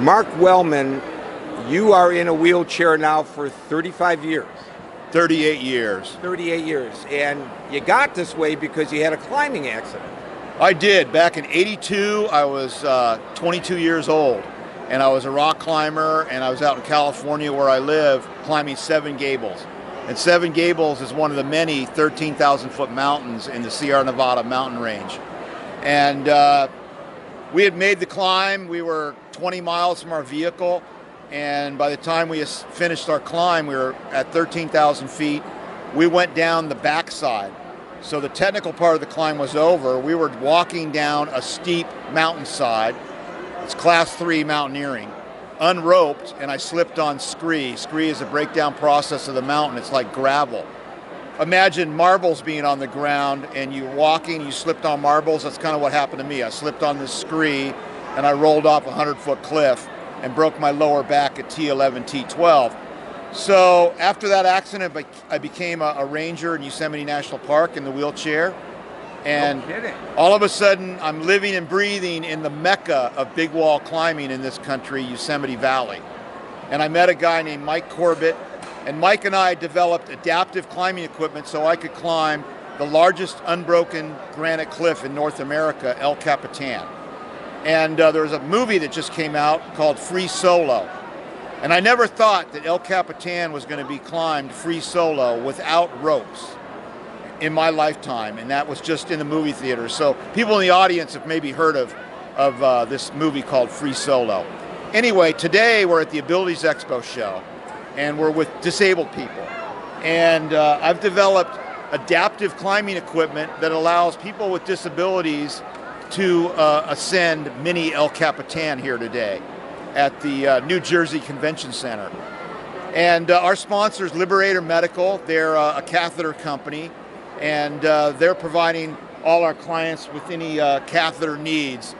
Mark Wellman, you are in a wheelchair now for 35 years. 38 years. 38 years. And you got this way because you had a climbing accident. I did. Back in '82, I was 22 years old. And I was a rock climber, and I was out in California where I live, climbing Seven Gables. And Seven Gables is one of the many 13,000-foot mountains in the Sierra Nevada mountain range. And we had made the climb. We were 20 miles from our vehicle, and by the time we finished our climb, we were at 13,000 feet. We went down the backside. So the technical part of the climb was over. We were walking down a steep mountainside. It's class 3 mountaineering, unroped, and I slipped on scree. Scree is a breakdown process of the mountain. It's like gravel. Imagine marbles being on the ground and you walking, you slipped on marbles. That's kind of what happened to me. I slipped on this scree and I rolled off a 100-foot cliff and broke my lower back at T11, T12. So after that accident, I became a ranger in Yosemite National Park in the wheelchair. And all of a sudden, I'm living and breathing in the mecca of big wall climbing in this country, Yosemite Valley. And I met a guy named Mike Corbett, and Mike and I developed adaptive climbing equipment so I could climb the largest unbroken granite cliff in North America, El Capitan. And there was a movie that just came out called Free Solo. And I never thought that El Capitan was going to be climbed free solo without ropes in my lifetime, and that was just in the movie theater. So people in the audience have maybe heard of this movie called Free Solo. Anyway, today we're at the Abilities Expo show, and we're with disabled people. And I've developed adaptive climbing equipment that allows people with disabilities to ascend mini El Capitan here today at the New Jersey Convention Center. And our sponsor is Liberator Medical. They're a catheter company, and they're providing all our clients with any catheter needs.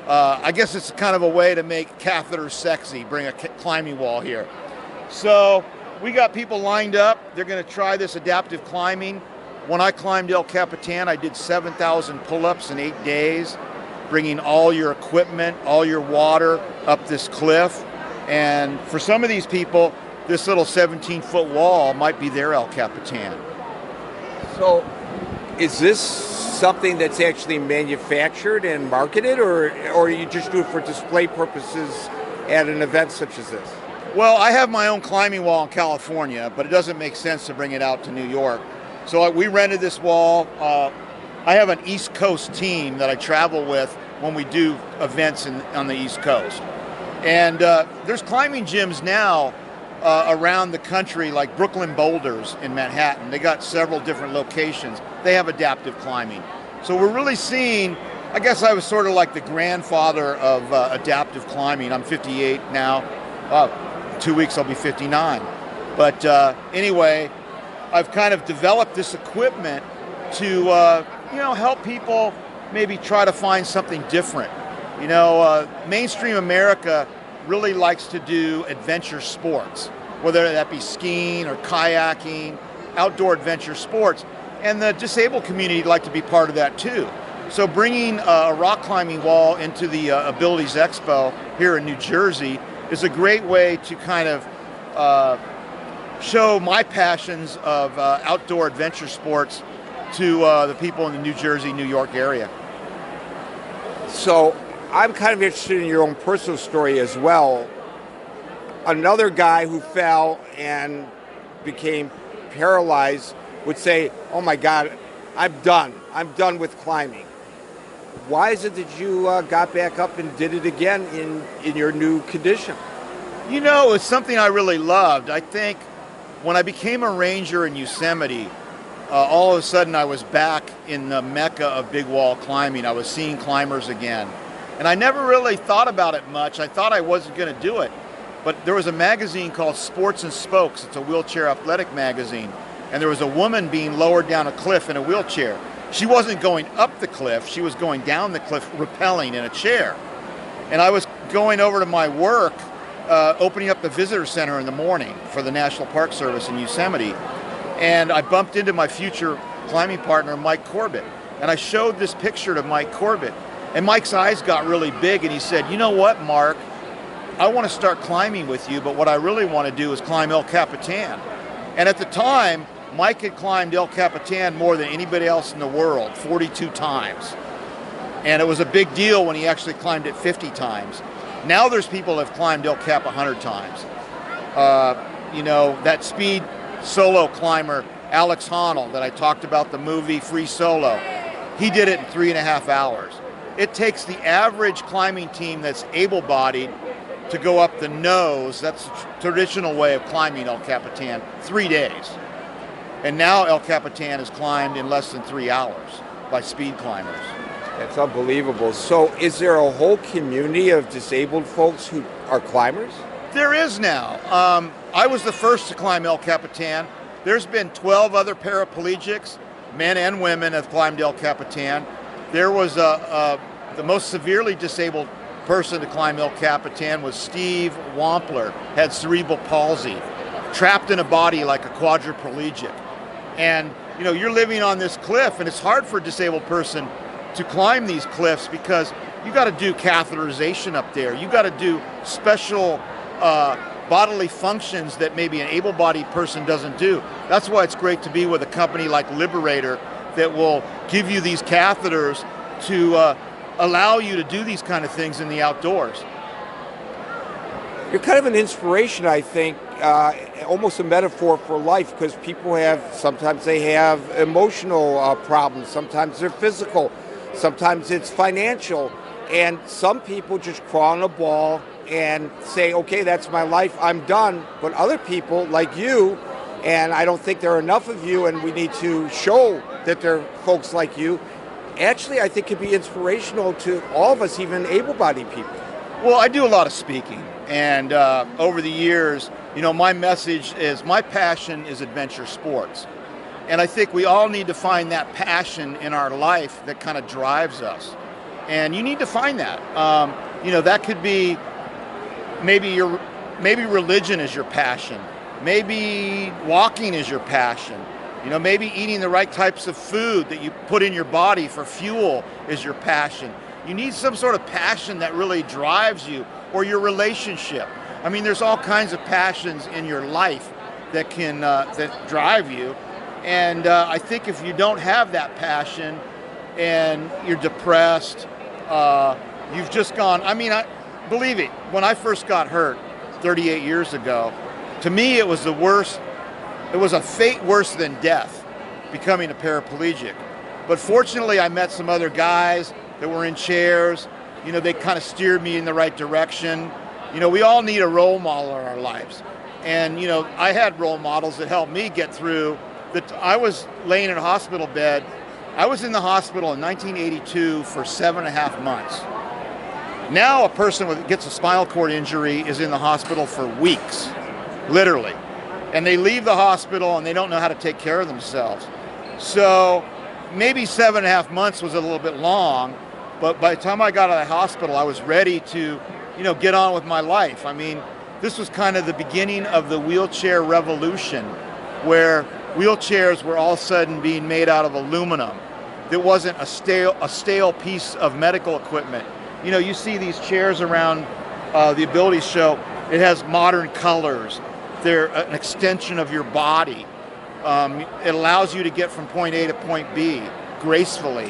I guess it's kind of a way to make catheters sexy, bring a climbing wall here. So we got people lined up. They're going to try this adaptive climbing. When I climbed El Capitan, I did 7,000 pull-ups in 8 days, bringing all your equipment, all your water up this cliff. And for some of these people, this little 17-foot wall might be their El Capitan. So is this something that's actually manufactured and marketed, or you just do it for display purposes at an event such as this? Well, I have my own climbing wall in California, but it doesn't make sense to bring it out to New York. So we rented this wall. I have an East Coast team that I travel with when we do events on the East Coast. And there's climbing gyms now around the country, like Brooklyn Boulders in Manhattan. They got several different locations. They have adaptive climbing. So we're really seeing, I guess I was sort of like the grandfather of adaptive climbing. I'm 58 now. 2 weeks I'll be 59. But anyway, I've kind of developed this equipment to help people maybe try to find something different. Mainstream America really likes to do adventure sports, whether that be skiing or kayaking, outdoor adventure sports. And the disabled community like to be part of that too. So bringing a rock climbing wall into the Abilities Expo here in New Jersey is a great way to kind of show my passions of outdoor adventure sports to the people in the New Jersey, New York area. So I'm kind of interested in your own personal story as well. Another guy who fell and became paralyzed would say, "Oh my God, I'm done. I'm done with climbing." Why is it that you got back up and did it again in your new condition? It's something I really loved. I think when I became a ranger in Yosemite, all of a sudden I was back in the mecca of big wall climbing. I was seeing climbers again. And I never really thought about it much. I thought I wasn't going to do it. But there was a magazine called Sports and Spokes. It's a wheelchair athletic magazine. And there was a woman being lowered down a cliff in a wheelchair. She wasn't going up the cliff. She was going down the cliff, rappelling in a chair. And I was going over to my work, opening up the visitor center in the morning for the National Park Service in Yosemite. And I bumped into my future climbing partner, Mike Corbett. And I showed this picture to Mike Corbett. And Mike's eyes got really big, and he said, "You know what, Mark? I want to start climbing with you, but what I really want to do is climb El Capitan. And at the time, Mike had climbed El Capitan more than anybody else in the world, 42 times. And it was a big deal when he actually climbed it 50 times. Now there's people that have climbed El Cap 100 times. You know, that speed solo climber, Alex Honnold, that I talked about the movie Free Solo, he did it in 3.5 hours. It takes the average climbing team that's able-bodied to go up the nose, that's the traditional way of climbing El Capitan, 3 days. And now El Capitan is climbed in less than 3 hours by speed climbers. That's unbelievable. So is there a whole community of disabled folks who are climbers? There is now. I was the first to climb El Capitan. There's been 12 other paraplegics, men and women, have climbed El Capitan. There was the most severely disabled person to climb El Capitan was Steve Wampler, had cerebral palsy, trapped in a body like a quadriplegic. And you know, you're living on this cliff, and it's hard for a disabled person to climb these cliffs because you got to do catheterization up there. You got to do special bodily functions that maybe an able-bodied person doesn't do. That's why it's great to be with a company like Liberator that will give you these catheters to allow you to do these kind of things in the outdoors. You're kind of an inspiration, I think, almost a metaphor for life, because people sometimes they have emotional problems, sometimes they're physical, sometimes it's financial, and some people just crawl in a ball and say, okay, that's my life, I'm done. But other people like you, and I don't think there are enough of you, and we need to show that there are folks like you, actually I think could be inspirational to all of us, even able-bodied people. Well, I do a lot of speaking, and over the years, you know, my message is, my passion is adventure sports. And I think we all need to find that passion in our life that kind of drives us. And you need to find that. You know, that could be maybe religion is your passion. Maybe walking is your passion. You know, maybe eating the right types of food that you put in your body for fuel is your passion. You need some sort of passion that really drives you, or your relationship. I mean, there's all kinds of passions in your life that can that drive you. And I think if you don't have that passion and you're depressed, you've just gone, I mean, believe it, when I first got hurt 38 years ago, to me it was the worst, it was a fate worse than death, becoming a paraplegic. But fortunately I met some other guys that were in chairs, you know, they kind of steered me in the right direction. You know, we all need a role model in our lives. And, you know, I had role models that helped me get through. I was laying in a hospital bed. I was in the hospital in 1982 for 7.5 months. Now a person that gets a spinal cord injury is in the hospital for weeks, literally. And they leave the hospital and they don't know how to take care of themselves. So maybe 7.5 months was a little bit long, but by the time I got out of the hospital, I was ready to, you know, get on with my life. I mean, this was kind of the beginning of the wheelchair revolution, where wheelchairs were all of a sudden being made out of aluminum. There wasn't a stale piece of medical equipment. You know, you see these chairs around the Abilities show, it has modern colors. They're an extension of your body. It allows you to get from point A to point B gracefully.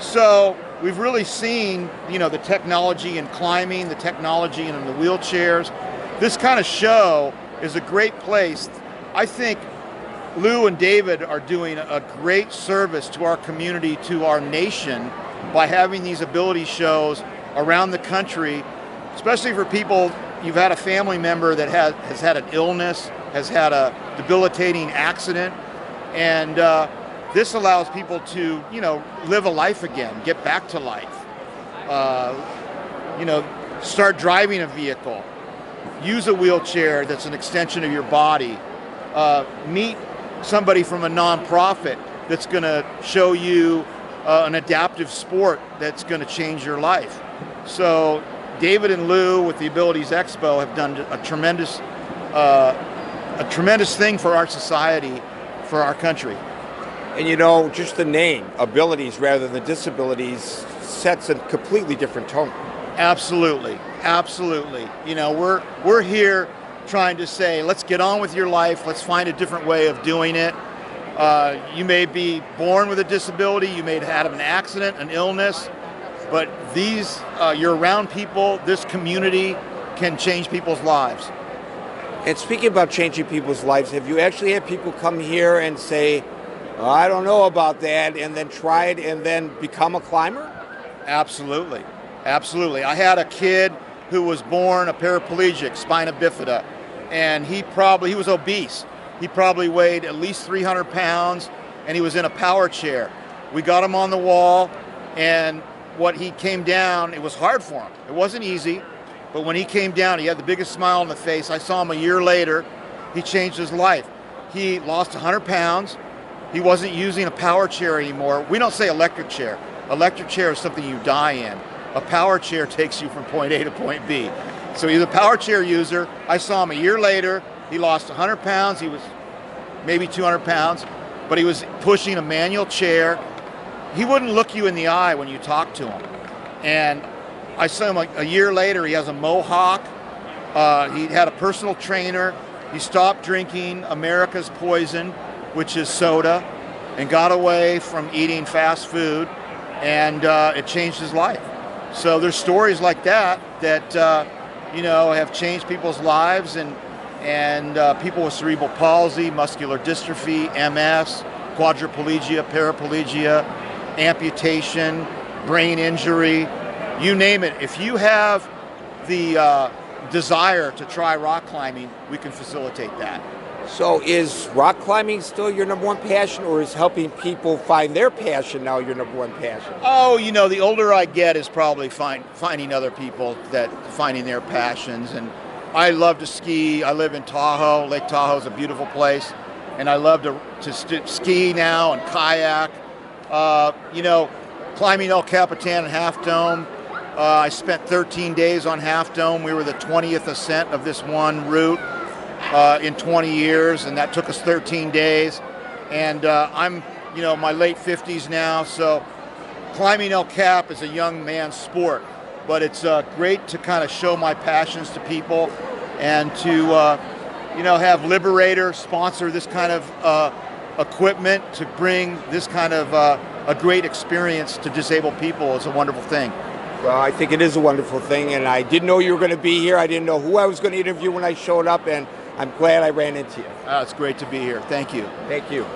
So we've really seen, you know, the technology in climbing, the technology in the wheelchairs. This kind of show is a great place. I think Lou and David are doing a great service to our community, to our nation, by having these ability shows around the country, especially for people. You've had a family member that has had an illness, has had a debilitating accident, and this allows people to, you know, live a life again, get back to life, you know, start driving a vehicle, use a wheelchair that's an extension of your body, meet somebody from a nonprofit that's going to show you an adaptive sport that's going to change your life. So David and Lou with the Abilities Expo have done a tremendous thing for our society, for our country. And you know, just the name, abilities rather than disabilities, sets a completely different tone. Absolutely. Absolutely. You know, we're here trying to say, let's get on with your life. Let's find a different way of doing it. You may be born with a disability. You may have had an accident, an illness, but these, you're around people. This community can change people's lives. And speaking about changing people's lives, have you actually had people come here and say, oh, I don't know about that, and then try it and then become a climber? Absolutely. Absolutely. I had a kid who was born a paraplegic, spina bifida, and he was obese. He probably weighed at least 300 pounds, and he was in a power chair. We got him on the wall, and what he came down, it was hard for him. It wasn't easy, but when he came down, he had the biggest smile on the face. I saw him a year later. He changed his life. He lost 100 pounds. He wasn't using a power chair anymore. We don't say electric chair. Electric chair is something you die in. A power chair takes you from point A to point B. So he's a power chair user. I saw him a year later. He lost 100 pounds. He was maybe 200 pounds, but he was pushing a manual chair. He wouldn't look you in the eye when you talked to him. And I saw him a year later. He has a mohawk. He had a personal trainer. He stopped drinking America's poison, which is soda, and got away from eating fast food, and it changed his life. So there's stories like that you know, have changed people's lives, and people with cerebral palsy, muscular dystrophy, MS, quadriplegia, paraplegia, amputation, brain injury, you name it. If you have the desire to try rock climbing, we can facilitate that. So is rock climbing still your number one passion, or is helping people find their passion now your number one passion? Oh, you know, the older I get is probably finding other people that finding their passions. And I love to ski. I live in Tahoe. Lake Tahoe is a beautiful place. And I love to ski now and kayak. You know, climbing El Capitan and Half Dome. I spent 13 days on Half Dome. We were the 20th ascent of this one route. In 20 years, and that took us 13 days. And I'm, you know, my late 50s now, so climbing El Cap is a young man's sport, but it's great to kind of show my passions to people, and to, you know, have Liberator sponsor this kind of equipment to bring this kind of a great experience to disabled people is a wonderful thing. Well, I think it is a wonderful thing, and I didn't know you were going to be here. I didn't know who I was going to interview when I showed up, and I'm glad I ran into you. It's great to be here. Thank you. Thank you.